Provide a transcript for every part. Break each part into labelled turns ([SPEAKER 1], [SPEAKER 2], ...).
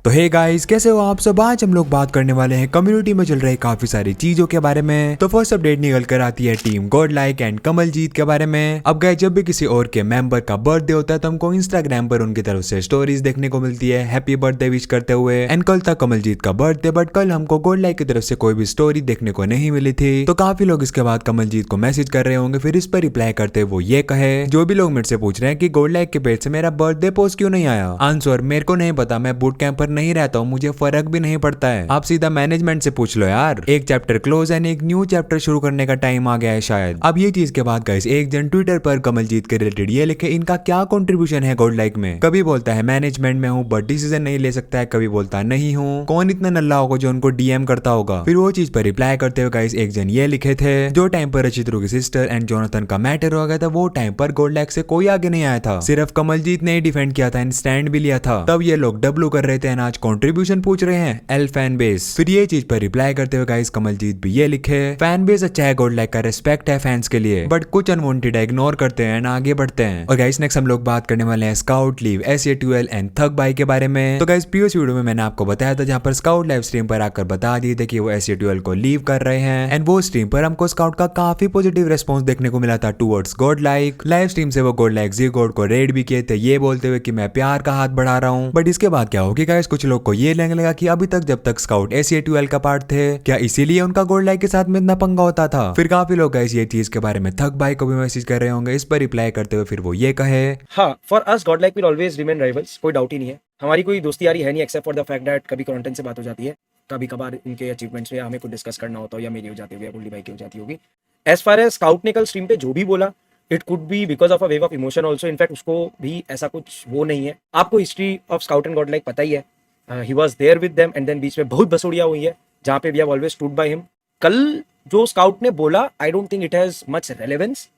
[SPEAKER 1] तो hey guys, कैसे हो आप सब। आज हम लोग बात करने वाले हैं कम्युनिटी में चल रही काफी सारी चीजों के बारे में। तो फर्स्ट अपडेट निकल कर आती है team god like and Kamaljeet के बारे में। अब गाइस, जब भी किसी और के मेंबर का बर्थडे होता है तो हमको इंस्टाग्राम पर उनकी तरफ से स्टोरीज देखने को मिलती है हैप्पी बर्थडे विश करते हुए। एंड कल था कमलजीत का बर्थडे, बट कल हमको गॉड लाइक की तरफ से कोई भी स्टोरी देखने को नहीं मिली थी। तो काफी लोग इसके बाद कमलजीत को मैसेज कर रहे होंगे। फिर इस पर रिप्लाई करते वो ये कहे, जो भी लोग मेरे से पूछ रहे हैं कि गॉड लाइक के पेज से मेरा बर्थडे पोस्ट क्यों नहीं आया, आंसर मेरे को नहीं पता। मैं बूट कैंप पर नहीं रहता हूँ, मुझे फर्क भी नहीं पड़ता है। आप सीधा मैनेजमेंट से पूछ लो यार। एक चैप्टर क्लोज एंड एक न्यू चैप्टर शुरू करने का टाइम आ गया है शायद। अब ये चीज के बाद गाइस, एक जन ट्विटर पर कमलजीत के रिलेटेड ये लिखे इनका क्या कंट्रीब्यूशन है गॉड लाइक में। कभी बोलता है मैनेजमेंट में हूँ बट डिसीजन नहीं ले सकता है, कभी बोलता नहीं हूँ। कौन इतना नल्ला होगा जो उनको डीएम करता होगा। फिर वो चीज पर रिप्लाई करते हुए गाइस, एक जन ये लिखे थे, जो टाइम पर रचित्रू की सिस्टर एंड जोनाथन का मैटर हो गया था वो टाइम पर गॉड लाइक से कोई आगे नहीं आया था, सिर्फ कमलजीत ने ही डिफेंड किया था एंड स्टैंड भी लिया था। तब ये लोग डब्लू कर रहे थे एंड आज कंट्रीब्यूशन पूछ रहे हैं एल फैन बेस। फिर ये चीज पर रिप्लाई करते हुए गाइस, कमलजीत भी ये लिखे, फैन बेस अच्छा है, गॉड लाइक का रिस्पेक्ट है फैंस के लिए, बट कुछ अनवांटेड इग्नोर करते हैं एंड आगे बढ़ते हैं। और गाइस, नेक्स्ट हम लोग बात करने वाले हैं scout leave SA12 and tug by के बारे में। तो गाइस, प्रीवियस वीडियो में मैंने आपको बताया था जहां पर स्काउट लाइव स्ट्रीम पर आकर बता दिए थे कि वो SA12 को लीव कर रहे हैं। एंड वो स्ट्रीम पर हमको स्काउट का काफी पॉजिटिव रेस्पॉन्स देखने को मिला था towards God like. Live stream से वो गॉड लाइक जी गॉड को रेड भी किए थे, ये बोलते हुए कि मैं प्यार का हाथ बढ़ा रहा हूँ। बट इसके बाद क्या होगी गाइस, कुछ लोग को ये लगने लगा कि अभी तक जब तक स्काउट SA12 का पार्ट थे, क्या इसीलिए उनका गॉड लाइक के साथ में इतना पंगा होता था। फिर काफी लोग गाइस ये चीज के बारे में थक भाई को भी मैसेज कर रहे होंगे। इस पर रिप्लाई करते हुए फिर वो ये कहे,
[SPEAKER 2] हाँ, for us God like will always remain rivals, कोई डाउट ही नहीं है। हमारी कोई दोस्ती यारी है नहीं except for the fact that कभी कंटेंट से बात हो जाती है, कभी कभार उनके अचीवमेंट्स में हमें कुछ डिस्कस करना होता हो, या मेरी हो जाती होगी या गुल्ली भाई की हो जाती होगी। एज फार एज स्काउट ने कल स्ट्रीम पे जो भी बोला, it could be because of a wave of emotion also. In fact उसको भी ऐसा कुछ वो नहीं है। आपको history of Scout and Godlike पता ही है। He was there with them and then बीच में बहुत बसोड़ियाँ हुई है जहाँ पे we have always stood by him. कल जो स्काउट ने बोला, I don't think it has much relevance.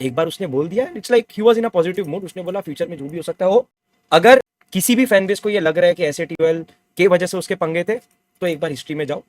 [SPEAKER 2] एक बार उसने बोल दिया, it's like he was in a positive mood. उसने बोला फ्यूचर में जो भी हो सकता है हो। अगर किसी भी फैन बेस को ये लग रहा है कि SA12 के वजह से उसके पंगे थे, तो एक बार हिस्ट्री में जाओ,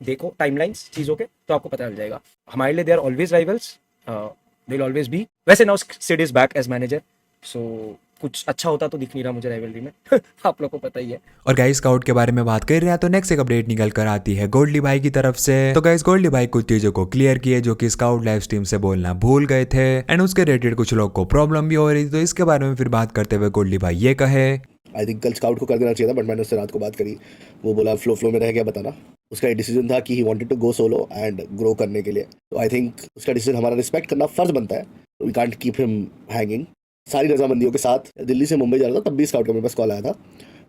[SPEAKER 2] देखो टाइमलाइंस चीजों के, तो आपको पता चल जाएगा। हमारे लिए they are always rivals, they will always be. वैसे now Sid is back as manager, so कुछ अच्छा होता तो दिख नहीं रहा मुझे राइवलरी में। आप लोग को पता ही है।
[SPEAKER 1] और गाइस, स्काउट के बारे में बात कर रहे हैं तो नेक्स्ट एक अपडेट निकल कर आती है गोल्डी भाई की तरफ से। तो गाइस, गोल्डी भाई कुछ चीजों को क्लियर किए जो कि स्काउट लाइव स्ट्रीम से बोलना भूल गए थे एंड उसके रिलेटेड कुछ लोग को प्रॉब्लम भी हो रही थी। तो इसके बारे में फिर बात करते हुए गोल्डी भाई ये कहे,
[SPEAKER 3] आई थिंक कल स्काउट को कर देना चाहिए था, बट मैंने उससे रात को बात करी। वो बोला फ्लो में रह गया बताना। उसका एक डिसीजन था कि he wanted to go solo and grow करने के लिए। तो आई थिंक उसका डिसीजन हमारा रिस्पेक्ट करना फर्ज बनता है। We can't keep him hanging. सारी रजामंदियों के साथ दिल्ली से मुंबई जा रहा था, तब भी स्काउट का मेरे पास कॉल आया था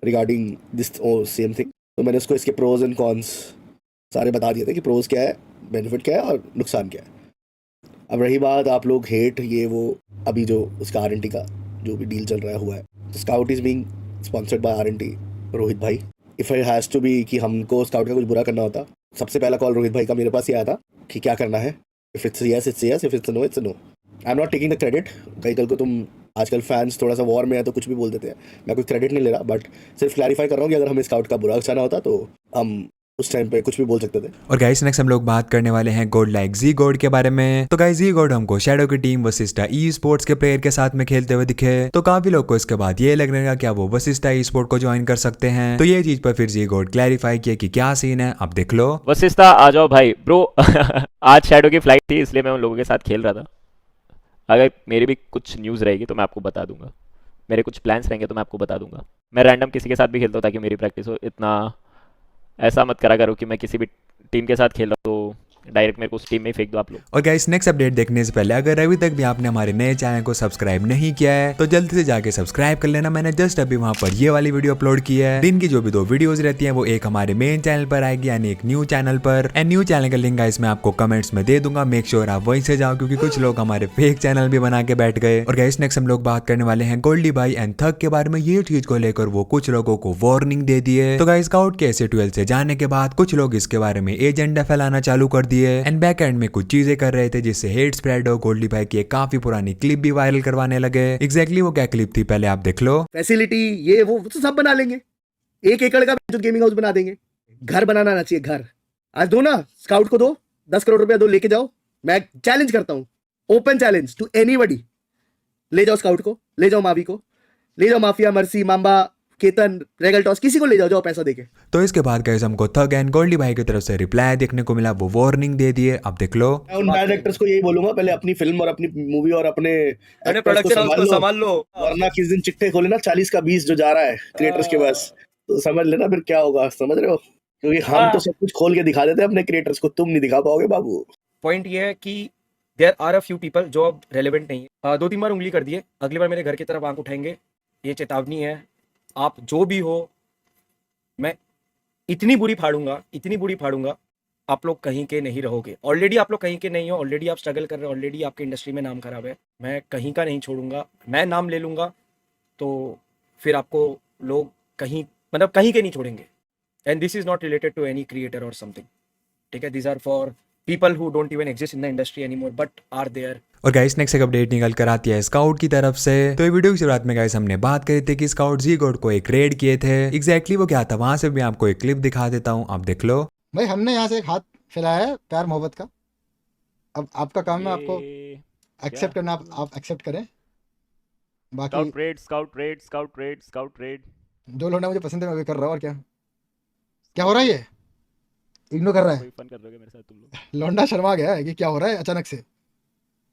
[SPEAKER 3] रिगार्डिंग दिस सेम थिंग। तो मैंने उसको इसके प्रोज एंड कॉन्स सारे बता दिए थे कि प्रोज क्या है, बेनिफिट क्या है और नुकसान क्या है। अब रही बात आप लोग हेट ये वो, अभी जो उसका RNT का जो भी डील चल रहा हुआ है, scout is being sponsored by RNT Rohit भाई। If it has to be कि हमको स्काउट का कुछ बुरा करना होता, सबसे पहला कॉल रोहित भाई का मेरे पास ही आया था कि क्या करना है। If it's yes it's yes, if it's no it's no. I am not taking the credit. कई कल को तुम आजकल फैंस थोड़ा सा वॉर में है तो कुछ भी बोल देते हैं, मैं कोई क्रेडिट नहीं ले रहा, बट सिर्फ क्लैरिफाई कर रहा हूँ कि अगर हमें स्काउट का बुरा चाहना होता तो हम उस टाइम पे कुछ भी बोल सकते थे।
[SPEAKER 1] और गाइस, नेक्स्ट हम लोग बात करने वाले हैं गॉड लाइक जी गॉड के बारे में। तो गाइस, जी गॉड हमको शैडो की टीम वशिष्ठा E-स्पोर्ट्स के प्लेयर के साथ में खेलते हुए दिखे। तो काफी लोग को इसके बाद ये लगने लगा क्या वो वशिष्ठा E-स्पोर्ट को ज्वाइन कर सकते हैं। तो ये चीज पर फिर जी गॉड क्लैरिफाई किया कि क्या सीन है, अब देख लो।
[SPEAKER 4] वशिष्ठा आ जाओ भाई ब्रो। आज शैडो की फ्लाइट थी इसलिए मैं उन लोगों के साथ खेल रहा था। अगर मेरी भी कुछ न्यूज़ रहेगी तो मैं आपको बता दूंगा, मेरे कुछ प्लान्स रहेंगे तो मैं आपको बता दूंगा। मैं रैंडम किसी के साथ भी खेलता हूँ ताकि मेरी प्रैक्टिस हो। इतना ऐसा मत करा करो कि मैं किसी भी टीम के साथ खेल रहा हूँ तो डायरेक्ट मेरे को उस टीम में ही फेंक दो आप लोग।
[SPEAKER 1] और गाइस, नेक्स्ट अपडेट देखने से पहले अगर अभी तक भी आपने हमारे नए चैनल को सब्सक्राइब नहीं किया है तो जल्दी से जाके सब्सक्राइब कर लेना। मैंने जस्ट अभी वहां पर ये वाली वीडियो अपलोड की है। दिन की जो भी 2 वीडियोस रहती हैं वो एक हमारे मेन चैनल पर आएगी, यानी एक न्यू चैनल पर। एंड न्यू चैनल का लिंक गाइस मैं आपको कमेंट्स में दे दूंगा, मेक श्योर आप वहीं से जाओ, क्योंकि कुछ लोग हमारे फेक चैनल भी बना के बैठ गए। और गाइस, नेक्स्ट हम लोग बात करने वाले हैं गोल्डी भाई एंड थग के बारे में। ये चीज को लेकर वो कुछ लोगों को वार्निंग दे दिए। तो गाइस, स्काउट के SA12 से जाने के बाद कुछ लोग इसके बारे में एजेंडा फैलाना चालू कर दिए एंड बैक में कुछ चीजें कर रहे थे जिससे हेट स्प्रेड हो। गोल्डी भाई की एक काफी पुरानी क्लिप भी वायरल करवाने लगे। एग्जैक्टली वो क्या क्लिप थी पहले आप देख लो।
[SPEAKER 3] फैसिलिटी ये वो तो सब बना लेंगे, 1 एकड़ का जो गेमिंग हाउस बना देंगे। घर बनाना आना चाहिए, घर आज दो ना, स्काउट को दो, 10 करोड़ रुपया दो, लेके जाओ। मैं चैलेंज करता हूं, ओपन चैलेंज टू एनीबॉडी। ले जाओ स्काउट को, ले जाओ मावी को, ले जाओ mafia, mercy, Mamba, Ketan, regal toss, किसी को ले जाओ, जाओ पैसा देके।
[SPEAKER 1] तो इसके बाद गाइस हमको थग एंड गोल्डी भाई की तरफ से रिप्लाई देखने को मिला, वो वार्निंग दे दिए। अब देख लो।
[SPEAKER 3] मैं उन डायरेक्टर्स को यही बोलूंगा, पहले अपनी फिल्म और अपनी मूवी और अपने actors को
[SPEAKER 2] प्रोडक्शन हाउस को
[SPEAKER 3] संभाल
[SPEAKER 2] संभाल लो।
[SPEAKER 3] वरना किस दिन चिट्ठे खोले ना 40 का 20 जो जा रहा है क्रिएटर्स के पास, तो समझ लेना फिर क्या होगा, समझ रहे हो? क्योंकि हम तो सब कुछ खोल के दिखा देते हैं अपने क्रिएटर्स को, तुम नहीं दिखा पाओगे बाबू।
[SPEAKER 2] पॉइंट ये है कि there are a few people जो अब रेलेवेंट नहीं है। 2-3 बार उंगली कर दिए, अगली बार मेरे घर की तरफ आंख उठाएंगे, ये चेतावनी है। आप जो भी हो, मैं इतनी बुरी फाड़ूंगा, आप लोग कहीं के नहीं रहोगे। ऑलरेडी आप लोग कहीं के नहीं हो, ऑलरेडी आप स्ट्रगल कर रहे हो, ऑलरेडी आपके इंडस्ट्री में नाम खराब है। मैं कहीं का नहीं छोड़ूंगा, मैं नाम ले लूंगा तो फिर आपको लोग कहीं मतलब कहीं के नहीं छोड़ेंगे। And this is not related to any creator और समथिंग, ठीक है? This are for people who don't even exist in the industry anymore but are there।
[SPEAKER 1] और गाइस नेक्स्ट एक अपडेट निकल कर आती है स्काउट की तरफ से। तो ये वीडियो की शुरुआत में गाइस हमने बात करी थी कि स्काउट जी गोड को एक रेड किए थे। एग्जैक्टली वो क्या था, वहां से भी आपको एक क्लिप दिखा देता हूँ, आप देख लो।
[SPEAKER 5] भाई हमने यहाँ से एक हाथ फैलाया है प्यार मोहब्बत का। अब आपका काम है आपको
[SPEAKER 4] ये
[SPEAKER 5] एक्सेप्ट करना, आप एक्सेप्ट करें। बाकी
[SPEAKER 4] स्काउट रेड।
[SPEAKER 5] जो लोग मुझे पसंद है मैं भी कर रहा हूँ। और क्या क्या हो रहा है, ये इग्नोर कर रहा है।
[SPEAKER 4] कोई फन कर रहे हो मेरे साथ तुम लोग?
[SPEAKER 5] लौंडा शर्मा गया है कि क्या हो रहा है अचानक से।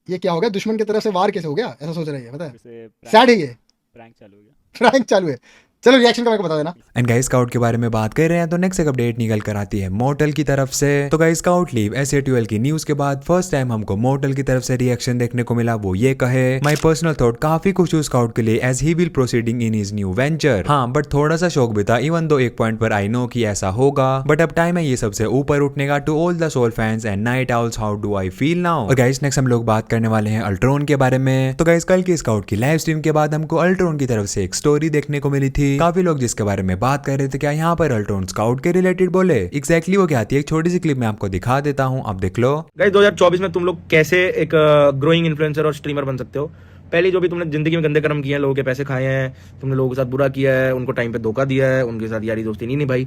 [SPEAKER 5] ये क्या हो गया, दुश्मन की तरफ से वार कैसे हो गया, ऐसा सोच रही है, पता है?
[SPEAKER 4] जैसे
[SPEAKER 5] सैड है ये,
[SPEAKER 4] प्रैंक चालू हो गया।
[SPEAKER 5] प्रैंक चालू है। चलो रिएक्शन का मेरे को बता देना।
[SPEAKER 1] एंड गाइस स्काउट के बारे में बात कर रहे हैं तो नेक्स्ट एक अपडेट निकल कर आती है मोर्टल की तरफ से। तो गाइस स्काउट लीव SA12 की न्यूज के बाद फर्स्ट टाइम हमको मोर्टल की तरफ से रिएक्शन देखने को मिला। वो ये कहे, माय पर्सनल थॉट काफी खुश हूँ स्काउट के लिए as he will proceeding in his new venture. हाँ बट थोड़ा सा शौक भी था, इवन दो एक पॉइंट पर आई नो कि ऐसा होगा, बट अब टाइम है ये सबसे ऊपर उठने का। To all the soul fans and night owls, how do I feel now. और गाइस नेक्स्ट हम लोग बात करने वाले हैं अल्ट्रॉन के बारे में। तो गाइस कल की स्काउट की लाइव स्ट्रीम के बाद हमको अल्ट्रॉन की तरफ से एक स्टोरी देखने को मिली थी। काफी लोग जिसके बारे में बात कर रहे थे क्या यहाँ पर अल्ट्रॉन स्काउट के रिलेटेड बोले। एग्जैक्टली वो क्या थी, एक छोटी सी क्लिप में आपको दिखा देता हूँ, आप देख लो।
[SPEAKER 2] गाइस 2024 में तुम लोग कैसे एक ग्रोइंग इन्फ्लुएंसर और स्ट्रीमर बन सकते हो। पहले जो भी तुमने जिंदगी में गंदे कर्म किए हैं, लोगों के पैसे खाए हैं, तुमने लोगों के साथ बुरा किया है, उनको टाइम पे धोखा दिया है, उनके साथ यारी दोस्ती नहीं निभाई,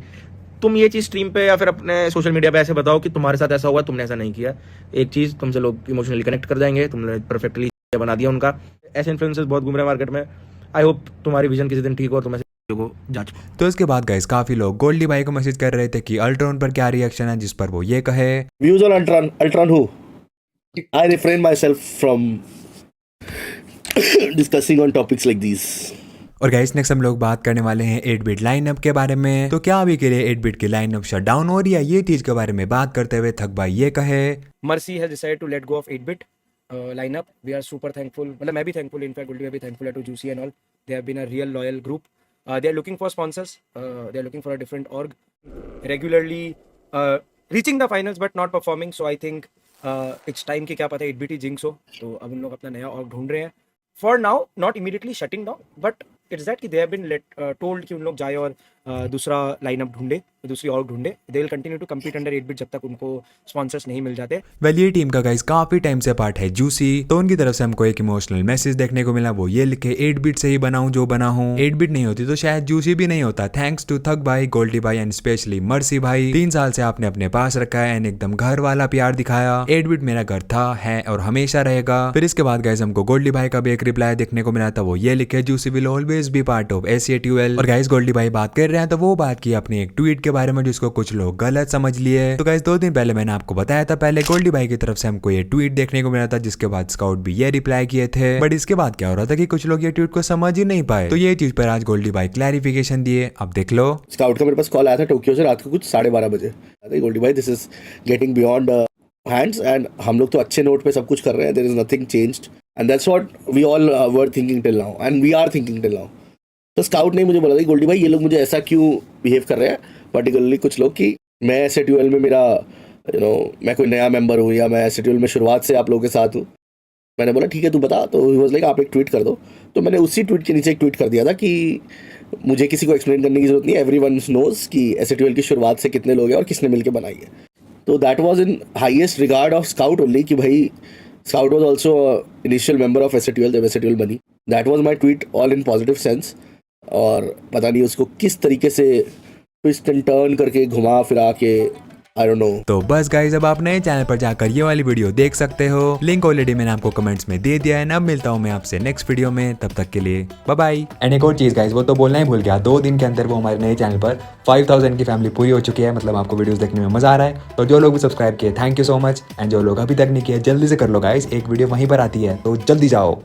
[SPEAKER 2] तुम ये चीज स्ट्रीम पे या फिर अपने सोशल मीडिया पे ऐसे बताओ कि तुम्हारे साथ ऐसा हुआ, तुमने ऐसा नहीं किया। एक चीज तुमसे लोग इमोशनली कनेक्ट कर जाएंगे, तुमने परफेक्टली बना दिया उनका। ऐसे इन्फ्लुएंसर्स बहुत घूम रहे हैं मार्केट में। आई होप तुम्हारी विजन किसी दिन ठीक हो और तुम को जांच।
[SPEAKER 1] तो इसके बाद गाइस काफी लोग गोल्डी भाई को मैसेज कर रहे थे कि अल्ट्रॉन पर क्या रिएक्शन है, जिस पर वो ये कहे,
[SPEAKER 3] views on Ultron who I refrain my self from discussing on topics like this.
[SPEAKER 1] और गाइस नेक्स्ट हम लोग बात करने वाले हैं 8-बिट लाइनअप के बारे में। तो क्या अभी के लिए 8-बिट की लाइनअप शट डाउन हो रही है, ये चीज के बारे में बात करते हुए थक भाई ये कहे,
[SPEAKER 2] Mercy has decided to let go off 8-bit lineup। We are super thankful, मतलब मैं भी thankful, in fact Goldie भी thankful है to Juicy and all। They have been a real loyal group। They are looking for sponsors। They are looking for a different org। Regularly reaching the finals but not performing। So I think it's time कि क्या पता 8-bit ही jinx हो, तो अब उन लोग अपना नया org ढूंढ रहे हैं। For now not immediately shutting down, but it's that कि they have been told कि उन लोग जाए और दूसरा लाइनअप ढूंढे, दूसरी org ढूंढे। They will continue to compete under 8-bit जब तक उनको स्पॉन्सर्स नहीं मिल जाते।
[SPEAKER 1] वेल ये टीम का गाइस काफी टाइम से पार्ट है जूसी। तो उनकी तरफ से हमको एक इमोशनल मैसेज देखने को मिला, वो ये लिखे, 8-बिट से ही बनाऊं जो बना हूं, 8-बिट नहीं होती तो शायद जूसी भी नहीं होता। थैंक्स टू थक भाई, गोल्डी भाई एंड स्पेशली मर्सी भाई। 3 साल से आपने अपने पास रखा है एंड एकदम घर वाला प्यार दिखाया। 8-बिट मेरा घर था, है और हमेशा रहेगा। फिर इसके बाद गाइस हमको गोल्डी भाई का भी एक रिप्लाई देखने को मिला था, वो ये लिखे, juicy will always B part of SA12। और गाइस गोल्डी भाई बात कर रहे हैं तो वो बात की अपनी एक ट्वीट के बारे में जिसको कुछ लोग गलत समझ लिए। तो गाइस 2 दिन पहले मैंने आपको बताया था, पहले गोल्डी भाई की तरफ से हमको ये ट्वीट देखने को मिला था, जिसके बाद स्काउट भी ये रिप्लाई किए थे। बट इसके बाद क्या हो रहा था कि कुछ लोग ये ट्वीट को समझ ही नहीं पाए, तो ये चीज पर आज गोल्डी भाई क्लैरिफिकेशन दिए, अब देख लो।
[SPEAKER 3] स्काउट का मेरे पास कॉल आया था टोक्यो से रात को कुछ 12:30 बजे। गोल्डी भाई this is getting beyond hands and हम लोग तो अच्छे नोट पे सब कुछ कर रहे हैं, there is nothing changed and that's what we all were thinking till now and we are thinking till now. तो स्काउट ने मुझे बोला था गोल्डी भाई ये लोग मुझे ऐसा क्यों बिहेव कर रहे हैं, पर्टिकुलरली कुछ लोग, कि मैं SA12 में मेरा मैं कोई नया मेंबर हूँ या मैं SA12 में शुरुआत से आप लोगों के साथ हूँ। मैंने बोला ठीक है तू बता, तो ही वाज लाइक आप एक ट्वीट कर दो। तो मैंने उसी ट्वीट के नीचे एक ट्वीट कर दिया था कि मुझे किसी को एक्सप्लेन करने की जरूरत नहीं है, एवरीवन नोज कि SA12 की शुरुआत से कितने लोग हैं और किसने मिलकर बनाई है। तो that was in highest regard of scout only कि भाई scout was also initial member of SA12 जब SA12 बनी। That was my tweet all in positive sense. और पता नहीं उसको किस तरीके से ट्विस्ट एंड टर्न करके घुमा फिरा के आई डोंट नो।
[SPEAKER 1] तो बस गाइज अब आप नए चैनल पर जाकर ये वाली वीडियो देख सकते हो, लिंक ऑलरेडी मैंने आपको कमेंट्स में दे दिया है। अब मिलता हूँ मैं आपसे नेक्स्ट वीडियो में, तब तक के लिए बाय बाय। एंड एक और चीज गाइज, वो तो बोलना ही भूल गया, 2 दिन के अंदर वो हमारे नए चैनल पर 5000 की फैमिली पूरी हो चुकी है। मतलब आपको वीडियोस देखने में मजा आ रहा है। तो जो लोग भी सब्सक्राइब किए thank you so much, and जो लोग अभी तक नहीं किए जल्दी से कर लो गाइज, एक वीडियो वहीं पर आती है तो जल्दी जाओ।